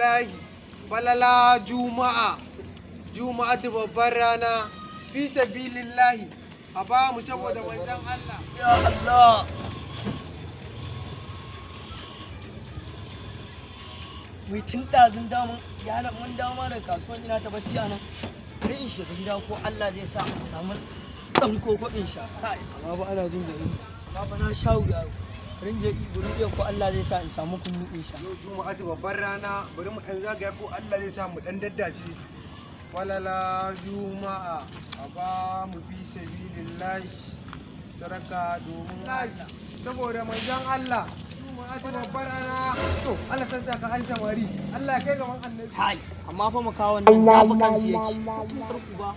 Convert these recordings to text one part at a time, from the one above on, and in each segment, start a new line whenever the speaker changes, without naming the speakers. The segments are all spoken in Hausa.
sabilillahi falala juma'a ta babbar rana fi sabilillahi a ba mu saboda manzon Allah.
Ya Allah. Mai tun ɗazun damun ya mun dama da kasuwan ina ta bacci a nan. Bari in shiga gida ko Allah zai sa in samu ɗan koko in sha. Amma ba ana jin gari. Amma ba na sha wuya. Bari in je gurin ko Allah zai sa in samu kunu in sha.
Yau juma'a ta babbar rana bari mu ɗan zagaya ko Allah zai sa mu ɗan daddace. Falala juma'a a ba mu fi sabilillahi sadaka domin Allah. Saboda manzon Allah. Babbar rana to Allah san saka an samari Allah kai gaban annabi
hai amma fa makawan nan ya fi kansu yake ba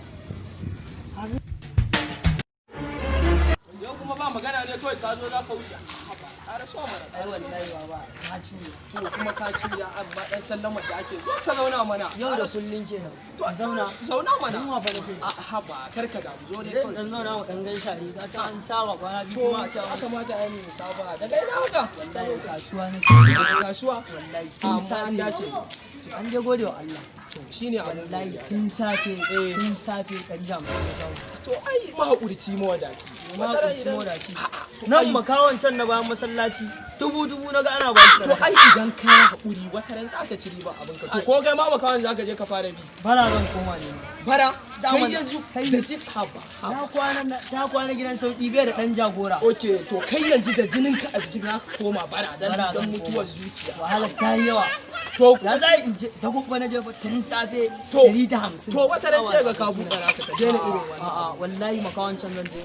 yau kuma ba magana ne kawai ka zo za ka wuce a so mana
ai wallahi baba ka ci
to kuma ka ci ya abba dan sallama da ake zo ka zauna mana
yau da kullun kenan to zauna
mana
kuma fa nake
a haba karka da zo dai kawai
dan zauna mu dan gaisa ne ka san an saba kwana biyu kuma a ce
aka kamata ai mu saba daga ina haka
wallahi kasuwa ne
kasuwa
wallahi
amma an dace
an je gode wa Allah
shine
wallahi tun safe ƙarya mu
to ai mahaƙurci mawadaci
nan makawan can na bayan masallaci dubu na ga ana ba shi
to ai idan ka yi haƙuri wata ran za ka ci riba abinka to ko kai ma makawan za ka je ka fara bi
bara zan koma ne
bara
kai yanzu
da jip haba
ta kwana gidan sauki bai da dan jagora
okay to kai yanzu da jinin ka a jikin ka koma bara dan mutuwar zuciya
wahala ta yi yawa
to
ya za in je da kuma na je tun safe 150
to wata ran sai ga ka buɗe naka ka daina irin wannan
a'a wallahi makawan can zan je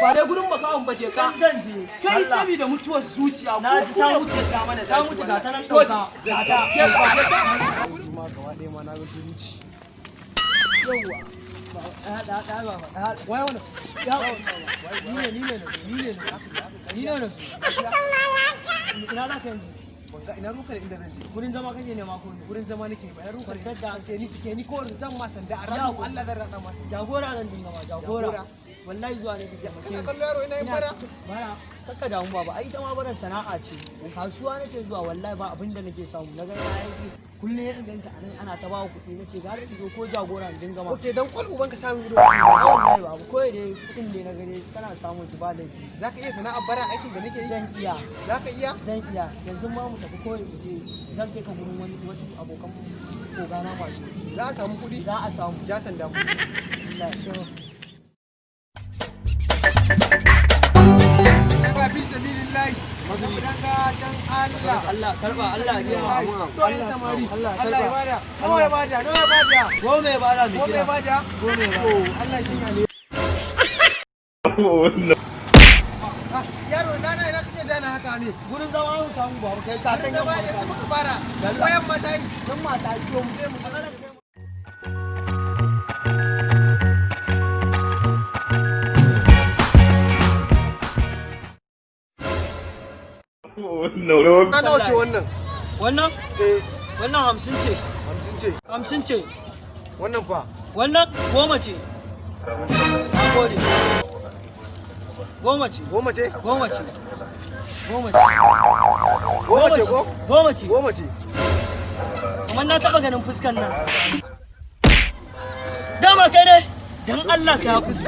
ba dai gurin makawan ba je ka
zan je
kai saboda mutuwar zuciya
na ji ta mutu ga ta nan dauka ga ta
kuma gaba ɗaya ma na ga zuci
yawa
wai wannan
ni ne ina za ka yanzu
ina ruka da inda zan je
gurin zama kake nema ko ne
gurin zama nake ba ruka
da
ke ni suke ni ko zan ma sanda a ranar Allah zan rada ma
jagora zan dinga ma jagora wallahi zuwa ne kake
kana kallo yaro ina yin bara
kakka damu baba ai ita ma baran sana'a ce kasuwa nake zuwa wallahi ba abin da nake samu na ga yayi kullum ya inganta anan ana ta bawa kuɗi nace gara in zo ko jagora in dinga ma
okay dan kwal uban ka samu ido
wallahi babu ko dai kuɗin ne na gare su kana samun su ba laifi
zaka iya sana'ar bara aikin da nake yi
zan iya
zan iya
yanzu ma mu tafi koyi mu je zan kai ka gurin wani wasu abokan kogana masu
za a samu kuɗi
za a samu
ja sanda mu
Allah shi
ba bi sabilillahi daga dan
Allah karba Allah ne
to yan samari Allah ya bada nawa ya bada
gome ya bada
gome ya bada Allah shi ne yaro dana ina kake dana haka ne
gurin zama mu samu babu kai ka san
yamma yanzu muka fara wayan mata yi
dan mata
to mu je mu na nawa ce wannan
wannan wannan 50 ce
50 ce wannan fa
wannan 10 ce gode 10 ce
10 ce
10 ce
10 ce ko
10 ce
10 ce
kamar na taba ganin fuskan nan dama kai ne dan Allah ka haƙuri